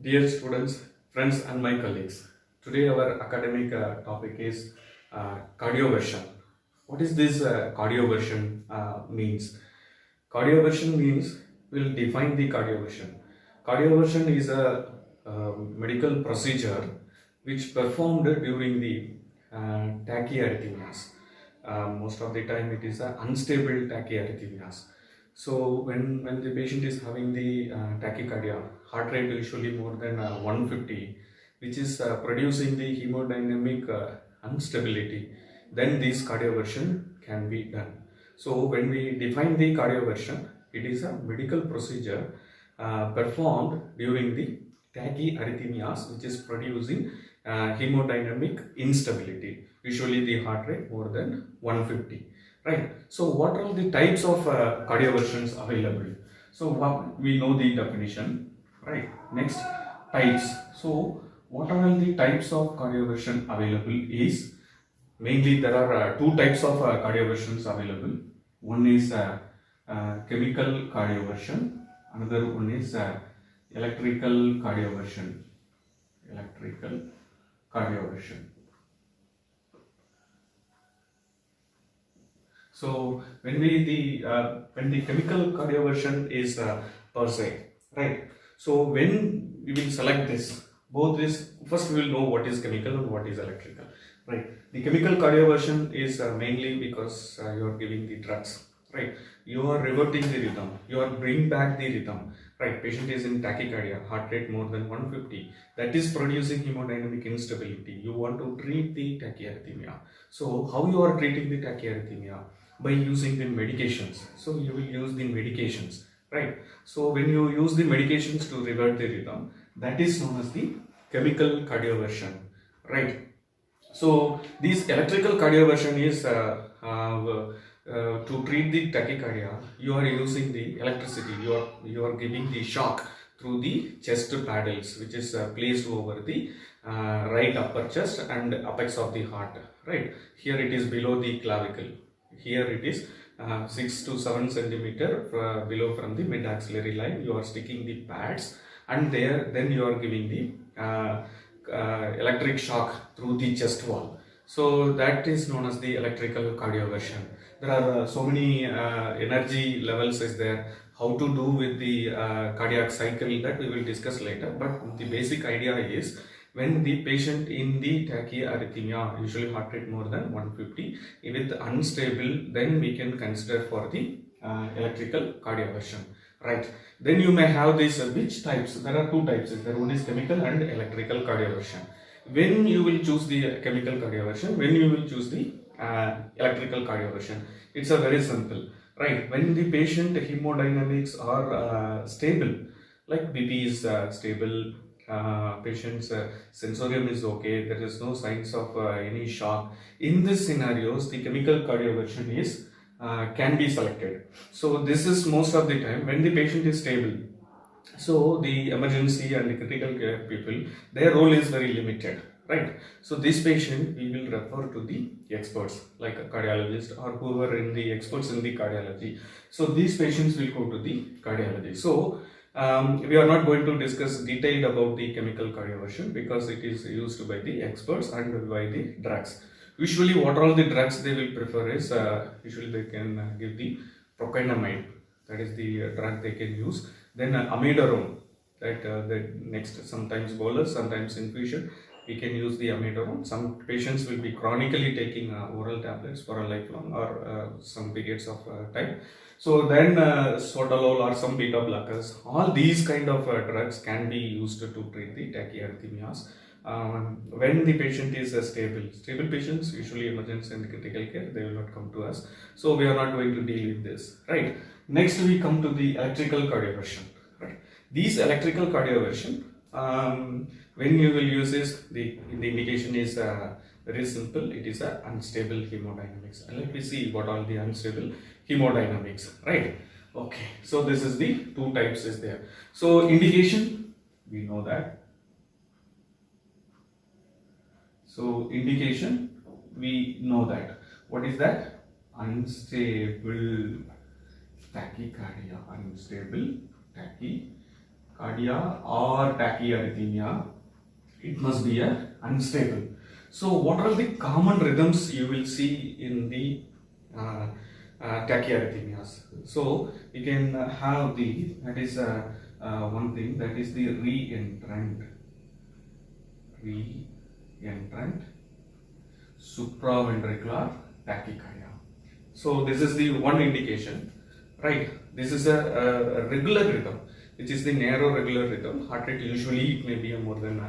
Dear students, friends and my colleagues, today our academic topic is cardioversion. What is this cardioversion means? Cardioversion means, we'll define the cardioversion. Cardioversion is a medical procedure which performed during the tachyarrhythmias. Most of the time it is unstable tachyarrhythmias. So when the patient is having the tachycardia, heart rate usually more than 150, which is producing the hemodynamic instability, then this cardioversion can be done. So when we define the cardioversion, it is a medical procedure performed during the tachyarrhythmias, which is producing hemodynamic instability, usually the heart rate more than 150. Right. So what are the types of cardioversions available? So what we know the definition, right? Next, types. So what are the types of cardioversion available is, mainly there are two types of cardioversions available. One is chemical cardioversion, another one is electrical cardioversion. Electrical cardioversion. So when the chemical cardioversion is per se, right? So when we will select this, both this, first we will know what is chemical and what is electrical, right? The chemical cardioversion is mainly because you are giving the drugs, right? You are reverting the rhythm, you are bringing back the rhythm, right? Patient is in tachycardia, heart rate more than 150, that is producing hemodynamic instability. You want to treat the tachyarrhythmia. So how you are treating the tachyarrhythmia? By using the medications. So you will use the medications, right? So when you use the medications to revert the rhythm, that is known as the chemical cardioversion, right? So this electrical cardioversion is to treat the tachycardia. You are using the electricity. You are giving the shock through the chest paddles, which is placed over the right upper chest and apex of the heart. Right here it is below the clavicle. Here it is 6 to 7 centimeter below from the mid axillary line. You are sticking the pads, and there then you are giving the electric shock through the chest wall. So that is known as the electrical cardioversion. There are so many energy levels is there. How to do with the cardiac cycle, that we will discuss later. But the basic idea is, when the patient in the tachyarrhythmia, usually heart rate more than 150, with unstable, then we can consider for the electrical cardioversion, right? Then you may have this which types. There are two types. There one is chemical and electrical cardioversion. When you will choose the chemical cardioversion, when you will choose the electrical cardioversion, it's a very simple, right? When the patient hemodynamics are stable, like BP is stable, patient's sensorium is okay, there is no signs of any shock. In these scenarios, the chemical cardioversion is can be selected. So this is most of the time when the patient is stable. So the emergency and the critical care people, their role is very limited, right? So this patient we will refer to the experts, like a cardiologist or whoever in the experts in the cardiology. So these patients will go to the cardiology. So we are not going to discuss detailed about the chemical cardioversion because it is used by the experts and by the drugs. Usually what all the drugs they will prefer is, usually they can give the procainamide, that is the drug they can use. Then amiodarone, that next, sometimes bolus, sometimes infusion, we can use the amiodarone. Some patients will be chronically taking oral tablets for a lifelong or some periods of time. So then sotalol or some beta blockers, all these kind of drugs can be used to treat the tachyarrhythmias. When the patient is stable patients, usually emergency and critical care, they will not come to us. So we are not going to deal with this, right? Next we come to the electrical cardioversion, right? These electrical cardioversion, when you will use this, the indication is very simple. It is a unstable hemodynamics. And let me see what are the unstable hemodynamics, right? Okay, so this is the two types is there. So indication, we know that. So indication, we know that. What is that? Unstable tachycardia. Unstable tachycardia. tachycardia or tachyarrhythmia, it must be unstable. So what are the common rhythms you will see in the tachyarrhythmias? So you can have that is one thing, that is the reentrant supraventricular tachycardia. So this is the one indication, right? This is a regular rhythm, which is the narrow regular rhythm. Heart rate usually it may be more than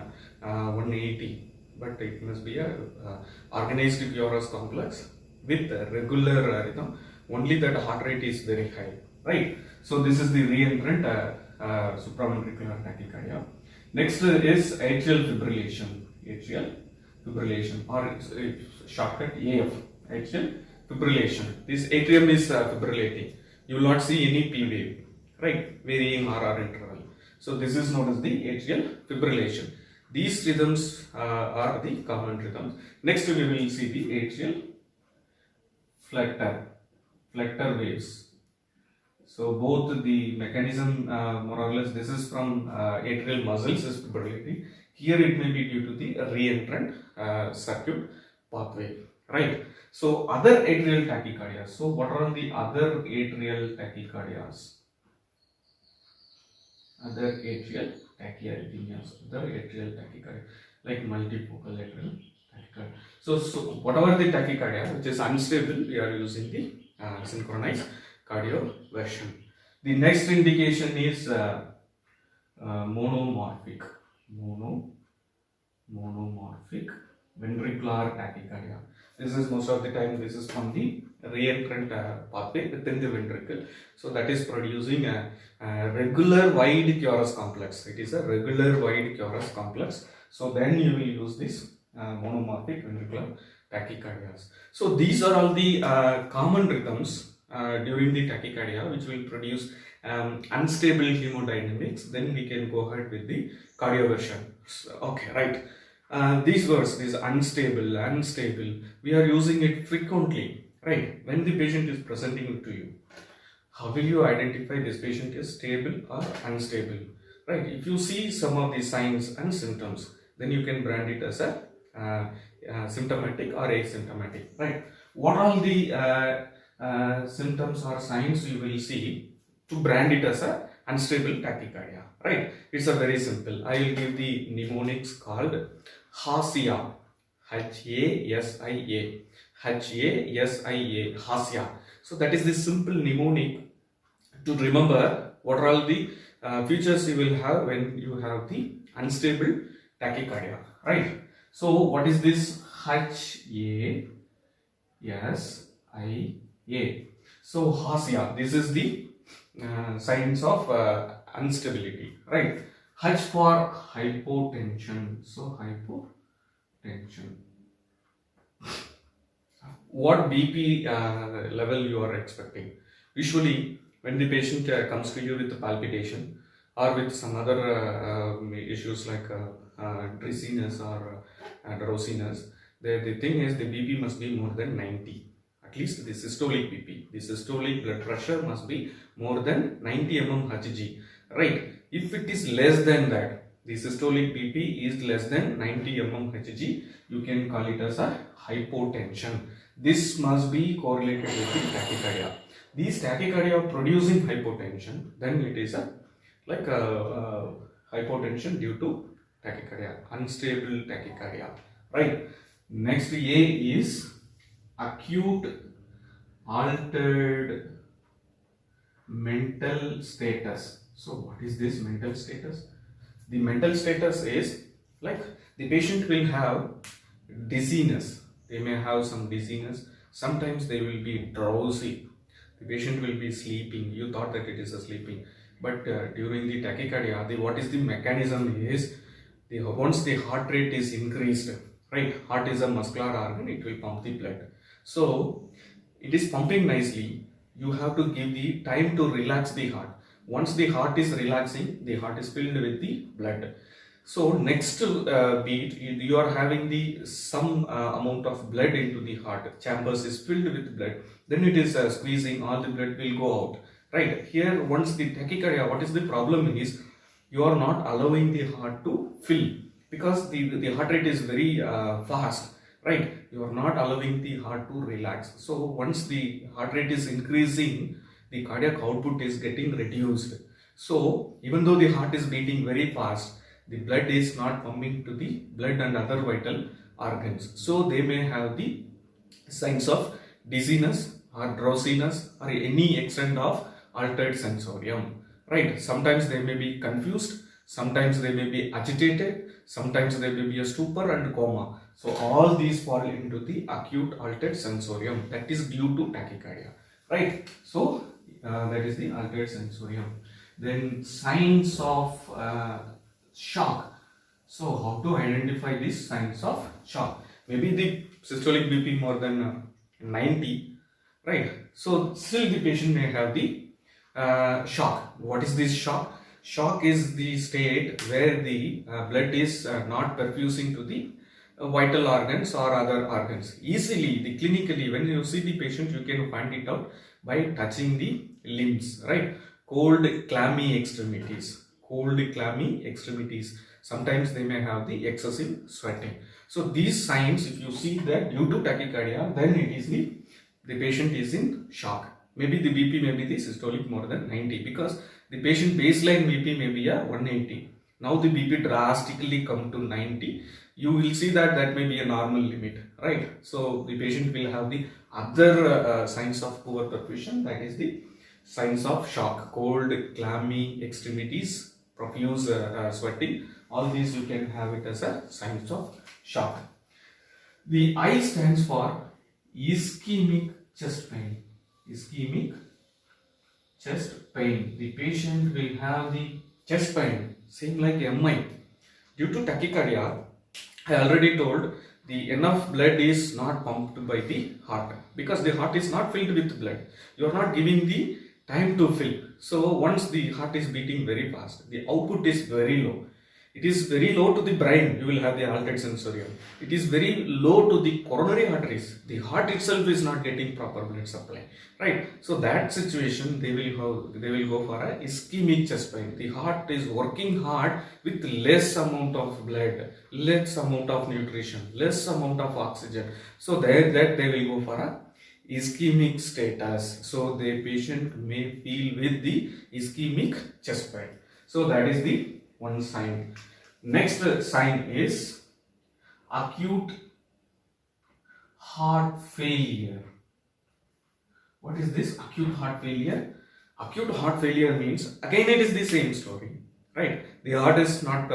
180, but it must be a organized QRS complex with a regular rhythm. Only that heart rate is very high, right? So this is the reentrant supraventricular tachycardia. Next is atrial fibrillation. Or it's shortcut AF, atrial fibrillation. This atrium is fibrillating. You will not see any P wave, right? Varying RR interval. So this is known as the atrial fibrillation. These rhythms are the common rhythms. Next we will see the atrial flutter waves. So both the mechanism more or less, this is from atrial muscles is fibrillating. Here it may be due to the reentrant circuit pathway, right? So other atrial tachycardias. So what are the other atrial tachycardias? Other atrial tachyarrhythmias, other atrial tachycardia, like multifocal atrial tachycardia. So whatever the tachycardia which is unstable, we are using the synchronized cardioversion. The next indication is monomorphic ventricular tachycardia. This is most of the time, this is from the reentrant pathway within the ventricle. So that is producing a regular wide QRS complex. It is a regular wide QRS complex. So then you will use this monomorphic ventricular tachycardias. So these are all the common rhythms during the tachycardia which will produce unstable hemodynamics. Then we can go ahead with the cardioversion. So, okay, right. These words, this unstable, we are using it frequently, right? When the patient is presenting to you, how will you identify this patient is stable or unstable, right? If you see some of the signs and symptoms, then you can brand it as a symptomatic or asymptomatic, right? What are the symptoms or signs you will see to brand it as a unstable tachycardia, right? It's a very simple. I will give the mnemonics called HASIA, HASIA, HASIA. So that is the simple mnemonic to remember what are all the features you will have when you have the unstable tachycardia, right? So what is this HASIA? So HASIA, this is the signs of instability, right? H for hypotension. So hypotension. What BP level you are expecting? Usually, when the patient comes to you with palpitation or with some other issues like dizziness or drowsiness, the thing is the BP must be more than 90. At least the systolic BP, the systolic blood pressure must be more than 90 mmHg, right? If it is less than that, the systolic BP is less than 90 mmHg, you can call it as a hypotension. This must be correlated with the tachycardia. These tachycardia producing hypotension, then it is a hypotension due to tachycardia, unstable tachycardia, right? Next A is acute altered mental status. So what is this mental status? The mental status is like the patient will have dizziness. They may have some dizziness. Sometimes they will be drowsy. The patient will be sleeping. You thought that it is a sleeping. But during the tachycardia, what is the mechanism is, once the heart rate is increased, right? Heart is a muscular organ, it will pump the blood. So it is pumping nicely. You have to give the time to relax the heart. Once the heart is relaxing, the heart is filled with the blood. So next beat, you are having the some amount of blood into the heart. Chambers is filled with blood. Then it is squeezing, all the blood will go out. Right here, once the tachycardia, what is the problem is, you are not allowing the heart to fill, because the heart rate is very fast, right? You are not allowing the heart to relax. So once the heart rate is increasing, the cardiac output is getting reduced. So even though the heart is beating very fast, the blood is not pumping to the blood and other vital organs. So they may have the signs of dizziness or drowsiness or any extent of altered sensorium, right? Sometimes they may be confused, sometimes they may be agitated, sometimes they may be a stupor and coma. So all these fall into the acute altered sensorium, that is due to tachycardia, right? So that is the altered sensorium. Then signs of shock. So how to identify these signs of shock? Maybe the systolic BP more than 90, right? So still the patient may have the shock. What is this shock? Shock is the state where the blood is not perfusing to the vital organs or other organs. Easily, clinically, when you see the patient, you can find it out by touching the limbs, right? Cold, clammy extremities. Cold, clammy extremities. Sometimes they may have the excessive sweating. So these signs, if you see that due to tachycardia, then it is the patient is in shock. Maybe the BP may be the systolic more than 90, because the patient baseline BP may be a 180. Now the BP drastically come to 90. You will see that may be a normal limit, right? So the patient will have the other signs of poor perfusion, that is the signs of shock. Cold, clammy extremities, profuse sweating. All these you can have it as a signs of shock. The I stands for ischemic chest pain. Ischemic chest pain. The patient will have the chest pain, same like MI. Due to tachycardia, I already told, the enough blood is not pumped by the heart, because the heart is not filled with blood. You are not giving the time to fill. So once the heart is beating very fast, the output is very low. It is very low to the brain, you will have the altered sensorium. It is very low to the coronary arteries. The heart itself is not getting proper blood supply, right? So that situation, they will go for a ischemic chest pain. The heart is working hard with less amount of blood, less amount of nutrition, less amount of oxygen. So they will go for a ischemic status. So the patient may feel with the ischemic chest pain. So that is the one sign. Next sign is acute heart failure. What is this acute heart failure? Acute heart failure means, again it is the same story, right? The heart is not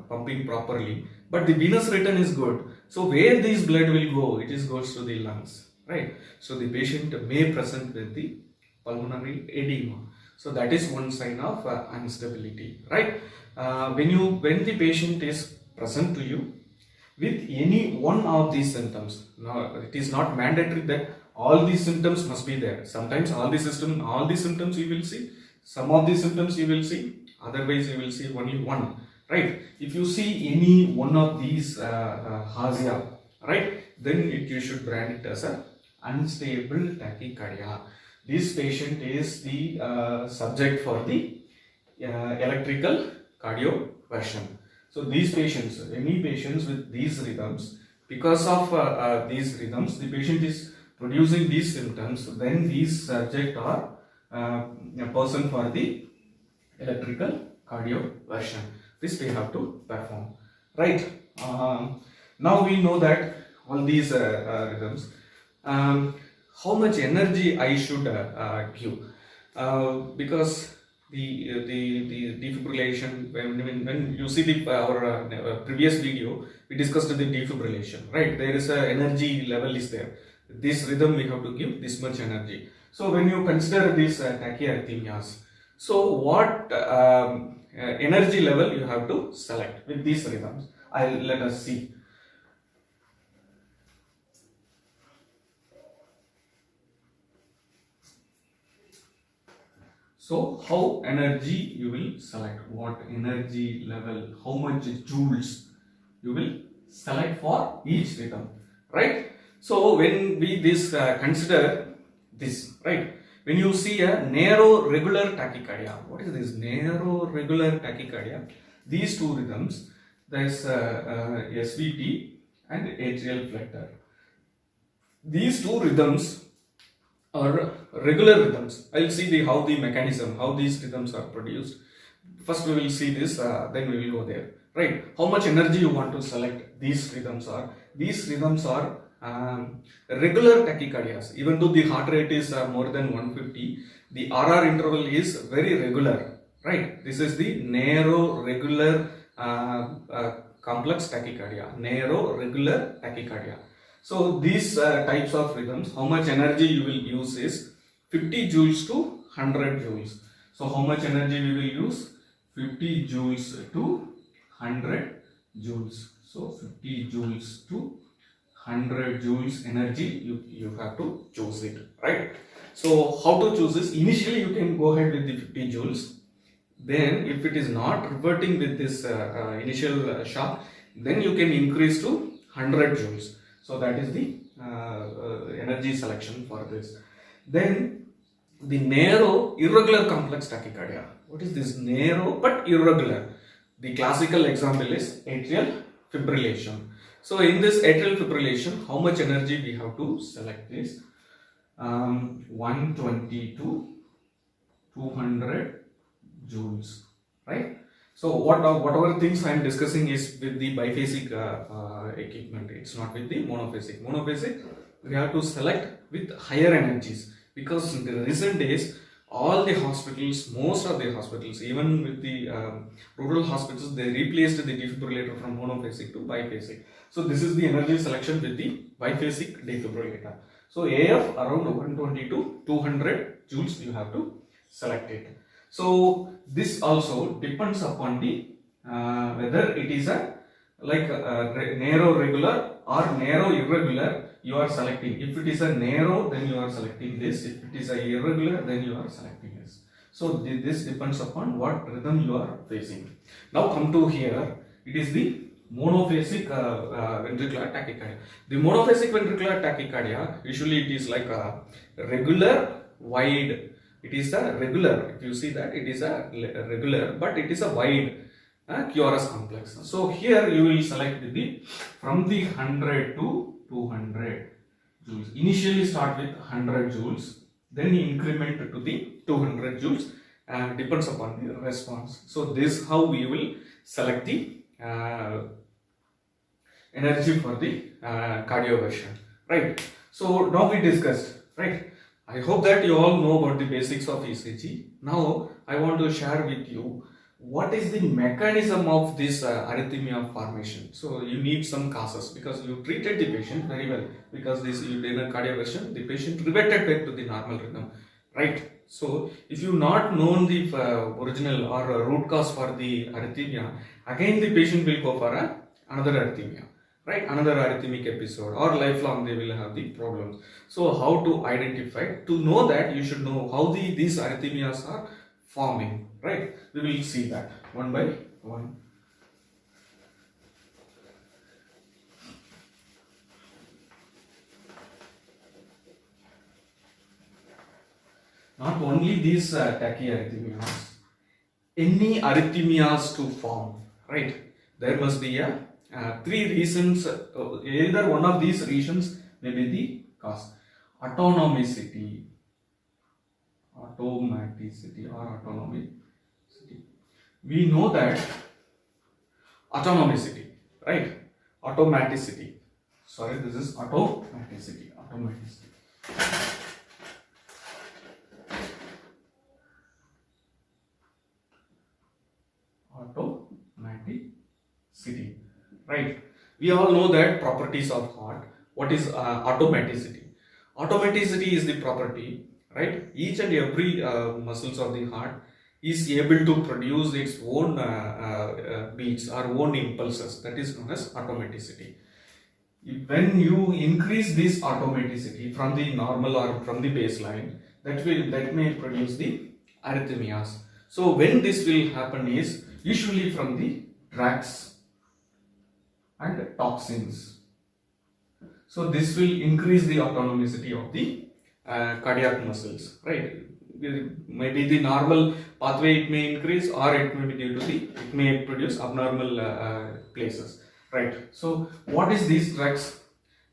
pumping properly, but the venous return is good. So where this blood will go, it goes to the lungs, right? So the patient may present with the pulmonary edema. So that is one sign of instability, right? When the patient is present to you with any one of these symptoms, now it is not mandatory that all these symptoms must be there. Sometimes all these symptoms you will see, some of these symptoms you will see, otherwise you will see only one, right? If you see any one of these hasia, right, then you should brand it as a unstable tachycardia. This patient is the subject for the electrical cardioversion. So these patients, any patients with these rhythms, because of these rhythms, the patient is producing these symptoms, then these subject are a person for the electrical cardioversion. This we have to perform, right? Now we know that all these rhythms. How much energy I should give, because the defibrillation, when you see our previous video, we discussed the defibrillation, right? There is a energy level is there. This rhythm we have to give this much energy. So when you consider these tachyarrhythmias, so what energy level you have to select with these rhythms? Let us see. So how energy you will select, what energy level, how much joules you will select for each rhythm, right? So when we consider this, right, When you see a narrow regular tachycardia, what is this narrow regular tachycardia? These two rhythms, there is SVT and atrial flutter. These two rhythms are regular rhythms. I will see how the mechanism, how these rhythms are produced. First we will see this, then we will go there. Right? How much energy you want to select? These rhythms are regular tachycardias. Even though the heart rate is more than 150, the RR interval is very regular. Right? This is the narrow regular complex tachycardia. Narrow regular tachycardia. So these types of rhythms, how much energy you will use is 50 joules to 100 joules. So how much energy we will use? 50 joules to 100 joules. So 50 joules to 100 joules energy you have to choose it, right? So how to choose this? Initially you can go ahead with the 50 joules. Then if it is not reverting with this initial shock, then you can increase to 100 joules. So that is the energy selection for this. Then the narrow irregular complex tachycardia. What is this narrow but irregular? The classical example is atrial fibrillation. So in this atrial fibrillation, how much energy we have to select is 120 to 200 joules, right? So whatever things I am discussing is with the biphasic equipment. It's not with the monophasic. Monophasic we have to select with higher energies, because in the recent days all the hospitals, most of the hospitals, even with the rural hospitals, they replaced the defibrillator from monophasic to biphasic. So this is the energy selection with the biphasic defibrillator. So AF around 120 to 200 joules you have to select it. So this also depends upon the whether it is a narrow regular or narrow irregular you are selecting. If it is a narrow, then you are selecting this. If it is a irregular, then you are selecting this. So this depends upon what rhythm you are facing. Now come to here, it is the monophasic ventricular tachycardia. The monophasic ventricular tachycardia, usually it is like a regular wide. It is a regular, if you see that, it is a regular, but it is a wide QRS complex. So here you will select from the 100 to 200 joules. Initially start with 100 joules, then increment to the 200 joules, depends upon the response. So this how we will select the energy for the cardioversion, right? So now we discussed, right? I hope that you all know about the basics of ECG. Now I want to share with you what is the mechanism of this arrhythmia formation. So you need some causes, because you treated the patient very well, because this you did a cardioversion, the patient reverted back to the normal rhythm, right? So if you not known the original or root cause for the arrhythmia, again the patient will go for another arrhythmia, right? Another arrhythmic episode, or lifelong they will have the problems. So how to identify? To know that, you should know how these arrhythmias are forming, right? We will see that one by one. Not only these tachyarrhythmias, any arrhythmias to form, right? There must be a three reasons. Either one of these reasons may be the cause. Autonomicity, automaticity or autonomicity. We know that autonomicity, right? Automaticity. Sorry, this is automaticity. Automaticity. Automaticity. Right? We all know that properties of heart. What is automaticity? Automaticity is the property, right? Each and every muscles of the heart is able to produce its own beats or own impulses. That is known as automaticity. When you increase this automaticity from the normal or from the baseline, that may produce the arrhythmias. So when this will happen is usually from the drugs and toxins. So this will increase the autonomicity of the cardiac muscles, right? Maybe the normal pathway it may increase, or it may be due to it may produce abnormal places, right? So what is these drugs?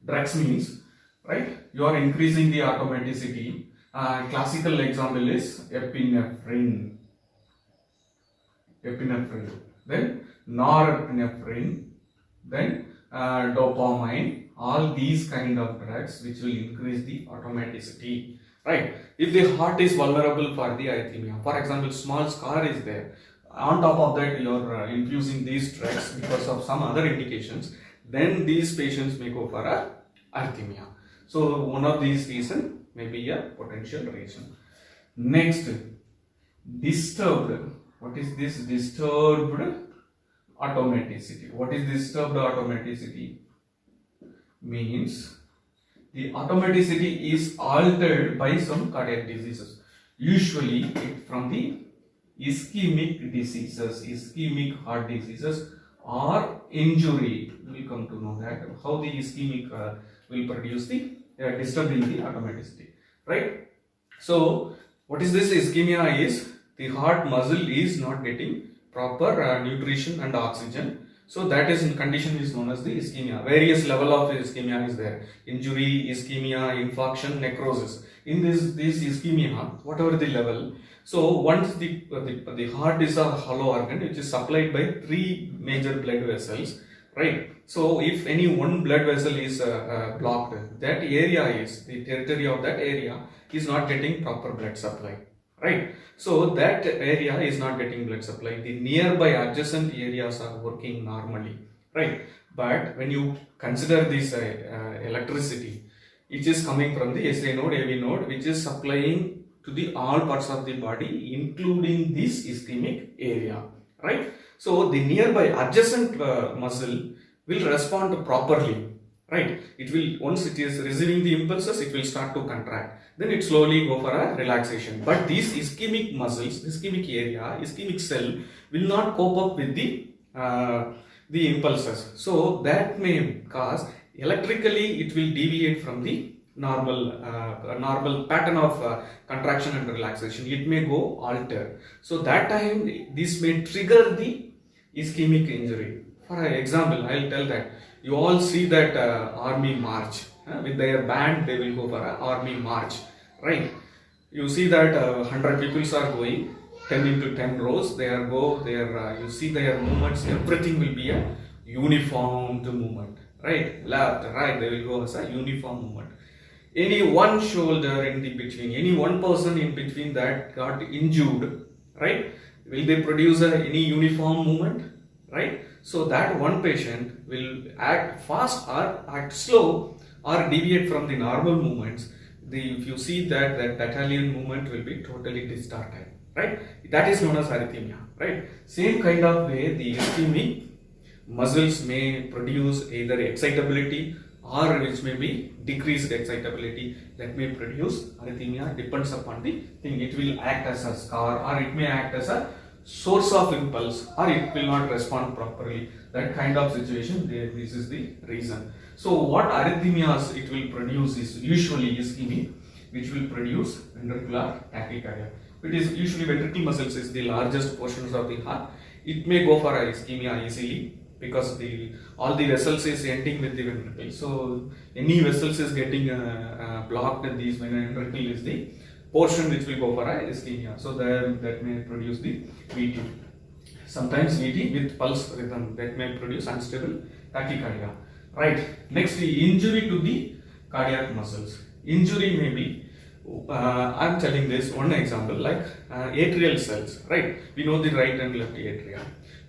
Drugs means, right, you are increasing the automaticity. Classical example is epinephrine, then norepinephrine, then dopamine, all these kind of drugs which will increase the automaticity, right? If the heart is vulnerable for the arrhythmia, for example, small scar is there, on top of that you are infusing these drugs because of some other indications, then these patients may go for a arrhythmia. So one of these reasons may be a potential reason. Next, disturbed. What is this? Disturbed automaticity. What is disturbed automaticity? Means the automaticity is altered by some cardiac diseases. Usually from the ischemic diseases, ischemic heart diseases, or injury. We will come to know that how the ischemic will produce the disturbing the automaticity, right? So what is this ischemia? Is the heart muscle is not getting proper nutrition and oxygen, so that is condition is known as the ischemia. Various level of ischemia is there: injury, ischemia, infarction, necrosis. In this ischemia, whatever the level, so once the heart is a hollow organ which is supplied by 3 major blood vessels, right? So if any one blood vessel is blocked, that area is, the territory of that area is not getting proper blood supply, right? So that area is not getting blood supply. The nearby adjacent areas are working normally, right? But when you consider this electricity, it is coming from the SA node, AV node, which is supplying to the all parts of the body, including this ischemic area, right? So the nearby adjacent muscle will respond properly, right? It will, once it is receiving the impulses, it will start to contract. Then it slowly go for a relaxation. But these ischemic muscles, ischemic area, ischemic cell will not cope up with the impulses. So that may cause, electrically it will deviate from the normal pattern of contraction and relaxation. It may go alter. So that time this may trigger the ischemic injury. For example, I'll tell that you all see that army march with their band. They will go for an army march, right? You see that 100 people are going 10 into 10 rows. They are you see their movements. Everything will be a uniformed movement, right? Left, right. They will go as a uniform movement. Any one shoulder in the between, any one person in between that got injured, right? Will they produce any uniform movement, right? So that one patient will act fast or act slow or deviate from the normal movements. If you see that battalion movement will be totally distorted, right? That is known as arrhythmia, right? Same kind of way the ischemic muscles may produce either excitability or which may be decreased excitability, that may produce arrhythmia. Depends upon the thing. It will act as a scar, or it may act as a source of impulse, or it will not respond properly. That kind of situation, this is the reason. So what arrhythmias it will produce is usually ischemic, which will produce ventricular tachycardia. It is usually ventricle muscles is the largest portions of the heart. It may go for a ischemia easily because all the vessels is ending with the ventricle. So any vessels is getting blocked, and these ventricle is the portion which will go for a ischemia. So that may produce the VT. Sometimes VT with pulse rhythm, that may produce unstable tachycardia. Right. Next, the injury to the cardiac muscles. Injury may be, I am telling this one example, like atrial cells, right? We know the right and left atria.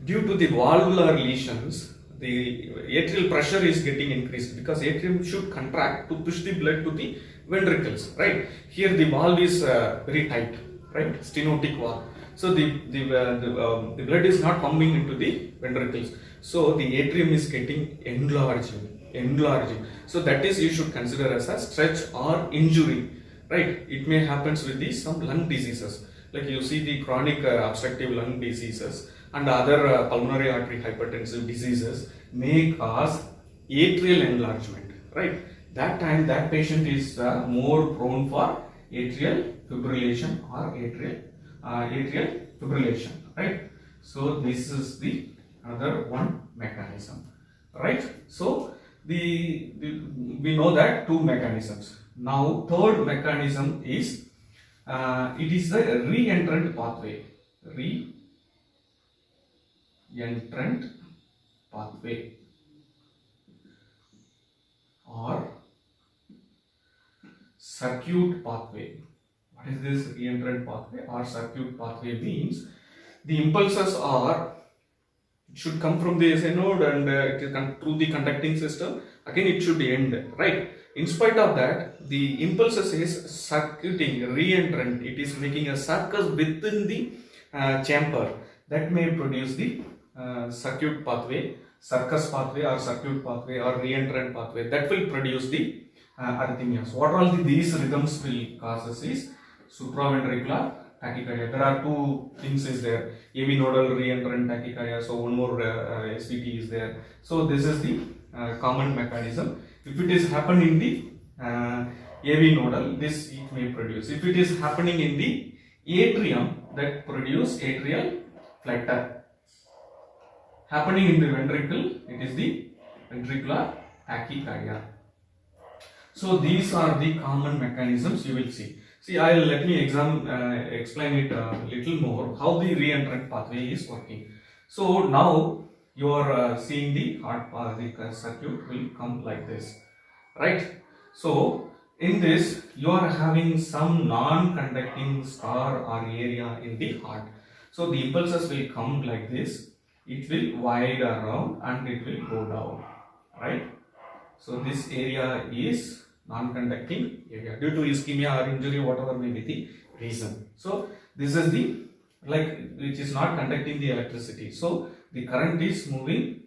Due to the valvular lesions, the atrial pressure is getting increased because atrium should contract to push the blood to the ventricles, right? Here the valve is very tight, right? Stenotic valve. So the blood is not pumping into the ventricles. So the atrium is getting enlarging. So that is, you should consider as a stretch or injury, right? It may happen with some lung diseases, like you see the chronic obstructive lung diseases and other pulmonary artery hypertensive diseases may cause atrial enlargement, right? that time that patient is more prone for atrial fibrillation or atrial fibrillation, right? So this is the another one mechanism, right? So we know that two mechanisms. Now third mechanism is it is the re-entrant pathway. Re-entrant pathway or circuit pathway. What is this re-entrant pathway or circuit pathway? Means the impulses are, it should come from the SA node and it will come through the conducting system. Again, it should end, right? In spite of that, the impulses is circuiting, re-entrant. It is making a circus within the chamber that may produce the circuit pathway, circus pathway or circuit pathway or re-entrant pathway that will produce the arrhythmias. What all these rhythms will causes is supraventricular tachycardia. There are two things is there, AV nodal re-entrant tachycardia, so one more SVT is there. So this is the common mechanism. If it is happening in the AV nodal, this it may produce. If it is happening in the atrium, that produce atrial flutter. Happening in the ventricle, it is the ventricular tachycardia. So these are the common mechanisms you will see. See, let me explain it a little more how the re-entrant pathway is working. So now you are seeing the heart the circuit will come like this, right? So in this you are having some non-conducting scar or area in the heart. So the impulses will come like this. It will wide around and it will go down, right? So this area is non-conducting area due to ischemia or injury, whatever may be the reason. So this is the which is not conducting the electricity. So the current is moving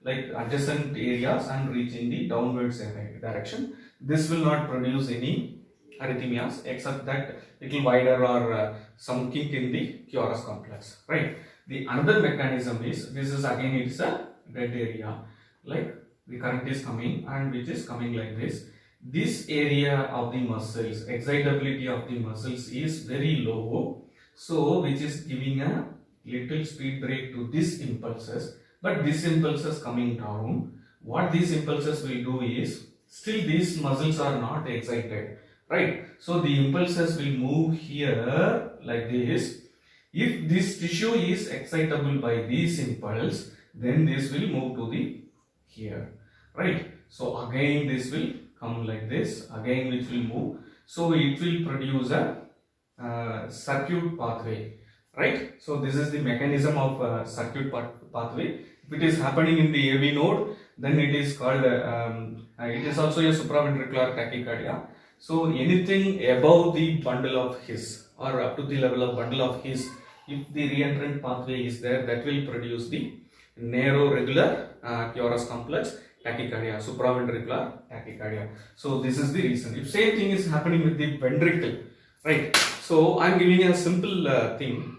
like adjacent areas and reaching the downwards direction. This will not produce any arrhythmias except that little wider or some kink in the QRS complex, right? The another mechanism is, this is again it's a dead area, like the current is coming and which is coming like this. This area of the muscles, excitability of the muscles is very low, so which is giving a little speed break to these impulses. But these impulses coming down, what these impulses will do is, still these muscles are not excited, right? So the impulses will move here like this. If this tissue is excitable by this impulse, then this will move to the here, right? So again this will come like this, again which will move. So it will produce a circuit pathway, right? So this is the mechanism of circuit pathway. If it is happening in the AV node, then it is called, it is also a supraventricular tachycardia. So anything above the bundle of His or up to the level of bundle of His, if the re-entrant pathway is there, that will produce the narrow regular QRS complex tachycardia, supraventricular tachycardia. So this is the reason. If same thing is happening with the ventricle, right? So I am giving a simple thing.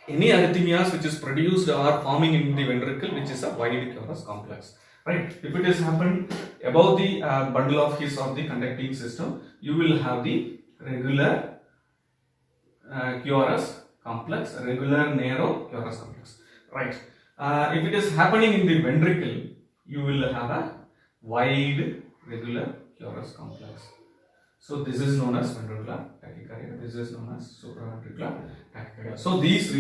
Any arrhythmias which is produced or forming in the ventricle, which is a wide QRS complex, right? If it is happened above the bundle of His of the conducting system, you will have the regular QRS complex, regular narrow QRS complex, right? If it is happening in the ventricle, you will have a wide regular QRS complex. So this is known as ventricular tachycardia. This is known as supraventricular tachycardia. So these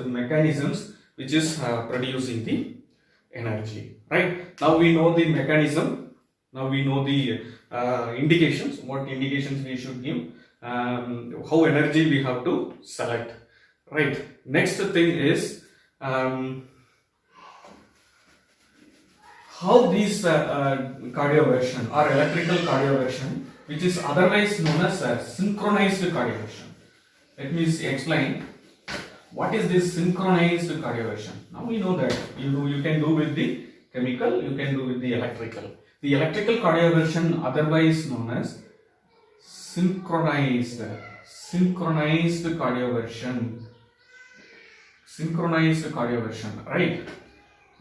mechanisms which is producing the energy, right? Now we know the mechanism. Now we know the indications. What indications we should give. How energy we have to select, right? Next thing is how these cardioversion or electrical cardioversion, which is otherwise known as synchronized cardioversion. Let me explain what is this synchronized cardioversion. Now we know that you can do with the chemical, you can do with the electrical. The electrical cardioversion, otherwise known as synchronized cardioversion, right?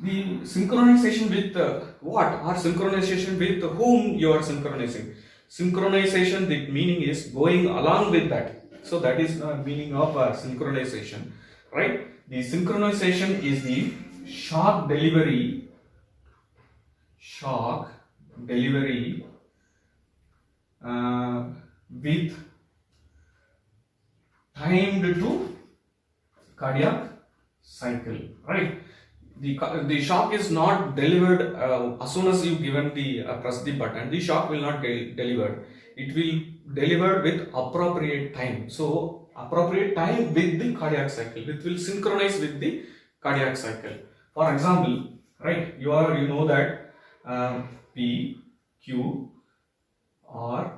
The synchronization with what, or synchronization with whom you are synchronizing. Synchronization, the meaning is going along with that. So that is the meaning of synchronization, right? The synchronization is the shock delivery with timed to cardiac cycle, right? The shock is not delivered as soon as you given the press the button. The shock will not delivered. It will deliver with appropriate time. So appropriate time with the cardiac cycle. It will synchronize with the cardiac cycle. For example, right? You know that P, Q, R,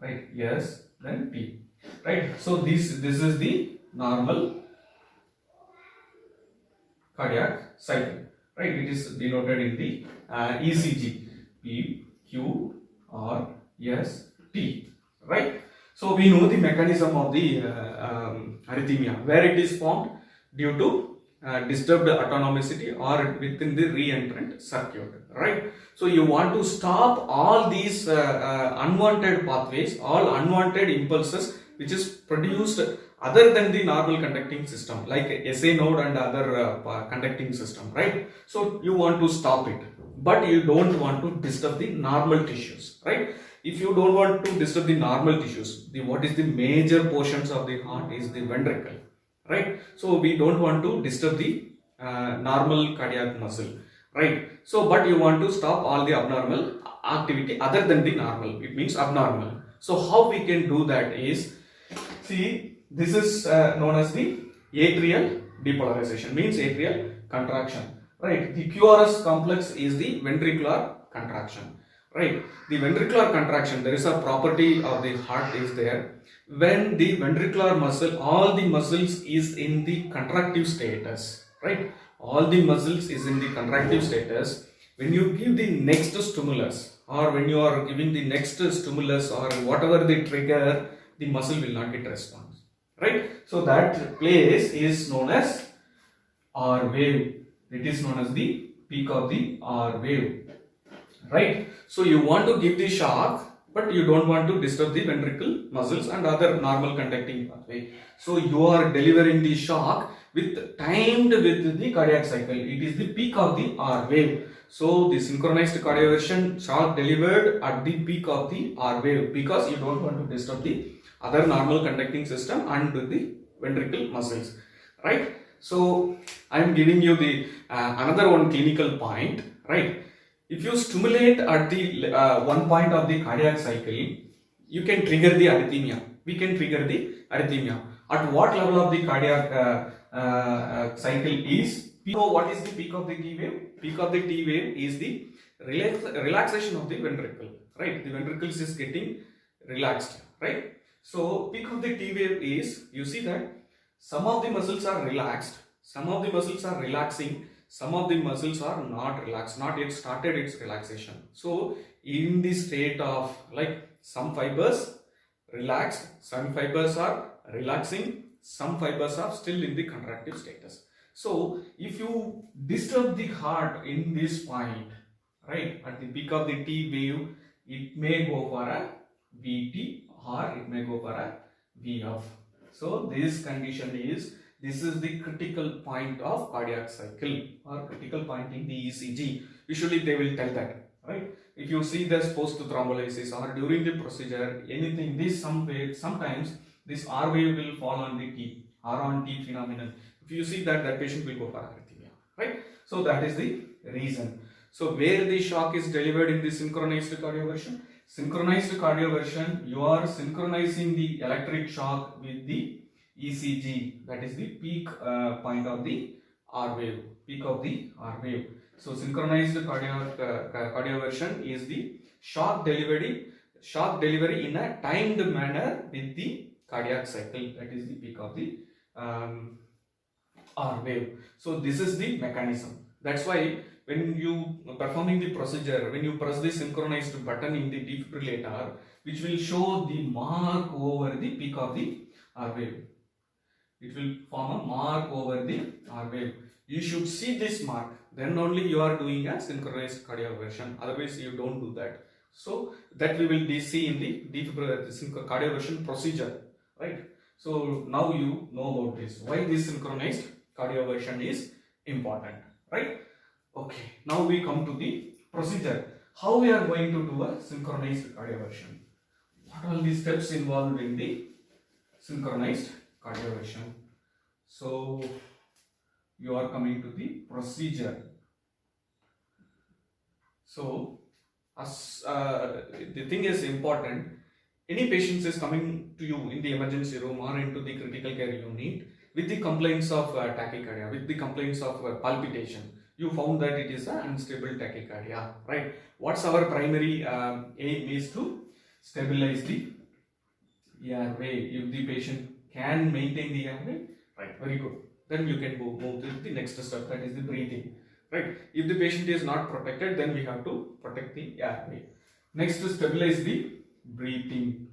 right? S, then P, right? So this is the normal cardiac cycle, right? It is denoted in the ECG, P, Q, R, S, T, right? So we know the mechanism of the arrhythmia, where it is formed due to disturbed autonomicity or within the re-entrant circuit, right? So you want to stop all these unwanted pathways, all unwanted impulses which is produced other than the normal conducting system, like SA node and other conducting system, right? So you want to stop it, but you don't want to disturb the normal tissues, right? If you don't want to disturb the normal tissues, what is the major portions of the heart is the ventricle, right? So we don't want to disturb the normal cardiac muscle, right? So but you want to stop all the abnormal activity other than the normal, it means abnormal. So how we can do that is, see, this is known as the atrial depolarization, means atrial contraction, right? The QRS complex is the ventricular contraction, right? The ventricular contraction, there is a property of the heart is there. When the ventricular muscle, all the muscles is in the contractive status, right? All the muscles is in the contractive status. When you give the next stimulus, or when you are giving the next stimulus or whatever the trigger, the muscle will not get response, right? So that place is known as R wave. It is known as the peak of the R wave, right? So you want to give the shock, but you don't want to disturb the ventricle muscles and other normal conducting pathway. So you are delivering the shock with timed with the cardiac cycle. It is the peak of the R wave. So the synchronized cardioversion shock delivered at the peak of the R wave, because you don't want to disturb the other normal conducting system and the ventricle muscles, right? So I am giving you the another one clinical point, right? If you stimulate at the one point of the cardiac cycle, you can trigger the arrhythmia. We can trigger the arrhythmia. At what level of the cardiac cycle is? So what is the peak of the T wave? Peak of the T wave is the relaxation of the ventricle, right? The ventricles is getting relaxed, right? So peak of the T wave is, you see that some of the muscles are relaxed, some of the muscles are relaxing, some of the muscles are not relaxed, not yet started its relaxation. So in the state of like some fibers relaxed, some fibers are relaxing, some fibers are still in the contractive status. So if you disturb the heart in this point, right, at the peak of the T wave, it may go for a VT or it may go for a VF. So this condition is, this is the critical point of cardiac cycle or critical point in the ECG. Usually they will tell that, right? If you see this post thrombolysis or during the procedure, anything, this sometimes this R wave will fall on the T, R on T phenomenon. If you see that, that patient will go for arrhythmia, right? So that is the reason. So where the shock is delivered in the synchronized cardioversion? Synchronized cardioversion, you are synchronizing the electric shock with the ECG, that is the peak point of the R wave, peak of the R wave. So synchronized cardioversion is the shock delivery in a timed manner with the cardiac cycle, that is the peak of the R wave. So this is the mechanism. That's why when you performing the procedure, when you press the synchronized button in the defibrillator, which will show the mark over the peak of the R wave. It will form a mark over the R wave. You should see this mark. then only you are doing a synchronized cardioversion. Otherwise, you don't do that. So that we will see in the cardioversion procedure, right? So now you know about this. Why this synchronized cardioversion is important, right? Okay. Now we come to the procedure. How we are going to do a synchronized cardioversion? What are the steps involved in the synchronized cardioversion? So you are coming to the procedure. So as the thing is important, any patient is coming to you in the emergency room or into the critical care unit with the complaints of tachycardia, with the complaints of palpitation. You found that it is an unstable tachycardia, right? What's our primary aim is to stabilize the airway. If the patient can maintain the airway, right, very good. Then you can move to the next step, that is the breathing, right? If the patient is not protected, then we have to protect the airway. Next, to stabilize the breathing.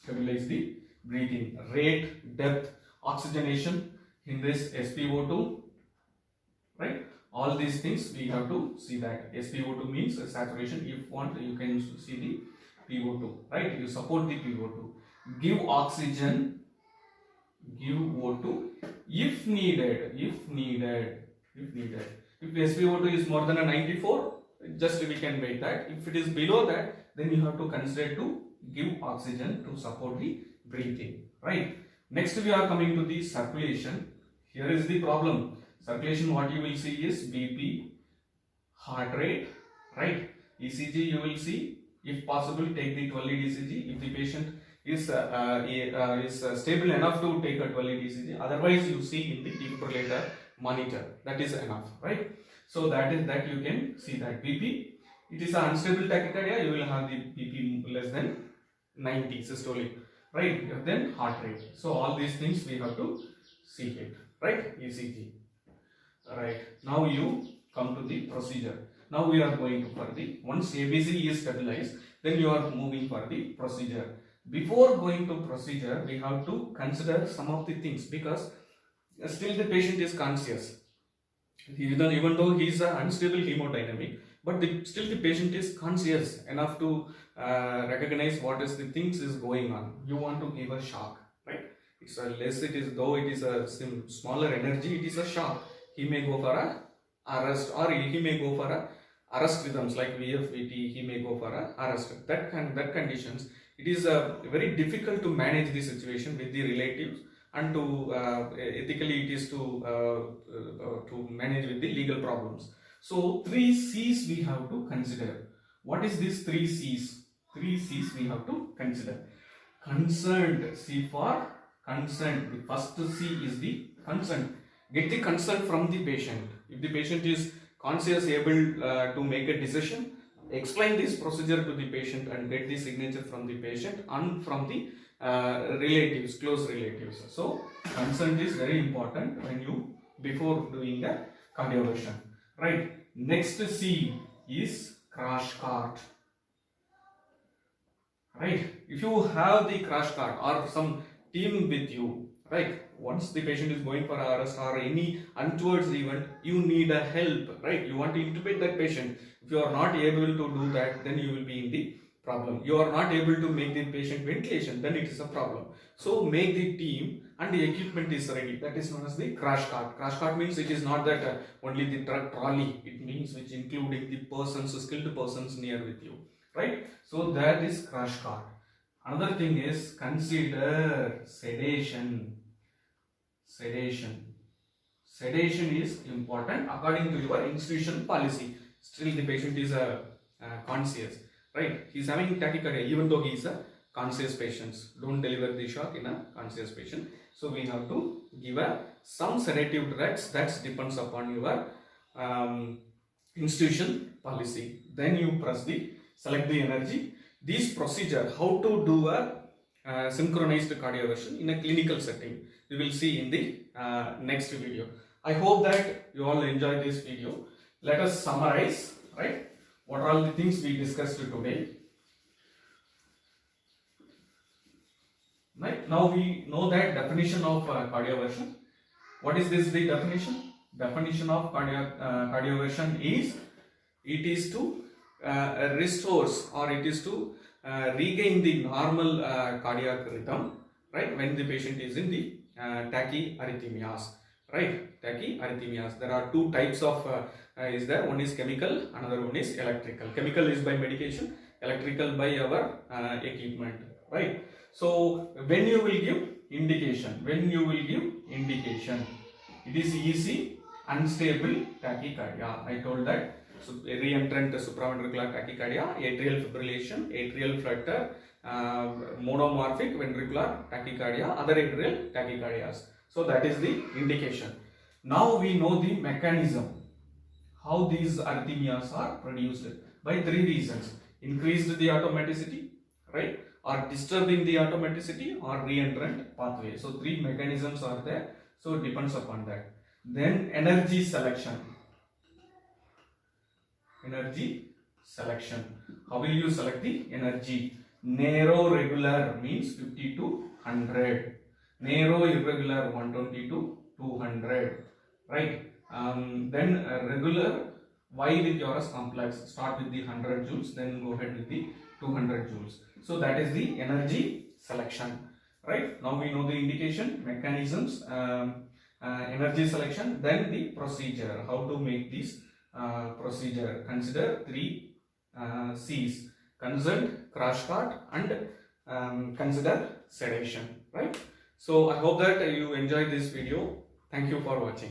Stabilize the breathing. Rate, depth, oxygenation in this SpO2, right? All these things we have to see that. SpO2 means saturation. If you want, you can see the PO2, right? You support the PO2. Give oxygen, give O2 if needed. If SpO2 is more than a 94, just we can wait that. If it is below that, then you have to consider to give oxygen to support the breathing, right? Next we are coming to the circulation. Here is the problem. Circulation, what you will see is BP, heart rate, right? ECG you will see. If possible, take the 12 lead ECG. If the patient is stable enough to take a 12 lead ECG, otherwise you see in the defibrillator monitor. That is enough, right? So that you can see that BP. It is an unstable tachycardia. You will have the BP less than 90 systolic, right? Then heart rate. So all these things we have to see it, right? ECG. Right. Now you come to the procedure. Now we are going to for the, once ABC is stabilized, then you are moving for the procedure. Before going to procedure, we have to consider some of the things, because still the patient is conscious. Even though he is an unstable hemodynamic, but still the patient is conscious enough to recognize what is the things is going on. You want to give a shock, right? It's a less, it is, though it is a smaller energy, it is a shock. He may go for a arrest, or he may go for a arrest rhythms like VFVT. He may go for a arrest. That conditions, it is very difficult to manage the situation with the relatives, and to ethically it is to manage with the legal problems. So 3 C's we have to consider. What is this 3 C's? 3 C's we have to consider. Concerned. C for consent. The first C is the consent. Get the consent from the patient. If the patient is conscious, able to make a decision, explain this procedure to the patient and get the signature from the patient and from the relatives, close relatives. So consent is very important when you, before doing a cardioversion, right? Next C is crash cart, right? If you have the crash cart or some team with you, right, once the patient is going for arrest or any untoward event, you need a help, right? You want to intubate that patient. If you are not able to do that, then you will be in the problem. You are not able to make the patient ventilation, then it is a problem. So make the team and the equipment is ready. That is known as the crash cart. Crash cart means it is not that only the truck trolley. It means which including the persons, skilled persons near with you, right? So that is crash cart. Another thing is consider sedation. Sedation is important according to your institution policy. Still the patient is conscious, right? He is having tachycardia even though he is a conscious patient. Don't deliver the shock in a conscious patient. So we have to give some sedative drugs. That depends upon your institution policy. Then you select the energy. This procedure, how to do a synchronized cardioversion in a clinical setting, we will see in the next video. I hope that you all enjoyed this video. Let us summarize, right? What are all the things we discussed today? Right? Now we know that definition of cardioversion. What is this the definition? Definition of cardioversion is it is to restores or it is to regain the normal cardiac rhythm, right, when the patient is in the tachyarrhythmias, right, tachyarrhythmias. There are two types of is there. One is chemical, another one is electrical. Chemical is by medication, electrical by our equipment, right. So when you will give indication, it is easy unstable tachycardia. I told that. So reentrant supraventricular tachycardia, atrial fibrillation, atrial flutter, monomorphic ventricular tachycardia, other atrial tachycardias. So that is the indication. Now we know the mechanism, how these arrhythmias are produced by three reasons: increased the automaticity, right, or disturbing the automaticity, or reentrant pathway. So three mechanisms are there. So it depends upon that. Then energy selection. How will you select the energy? Narrow regular means 50 to 100. Narrow irregular 120 to 200. Right. Then regular Y with yours complex. Start with the 100 joules, then go ahead with the 200 joules. So that is the energy selection. Right. Now we know the indication, mechanisms, energy selection, then the procedure. How to make this procedure? Consider three C's: consent, crash cart, and consider sedation. Right. So I hope that you enjoyed this video. Thank you for watching.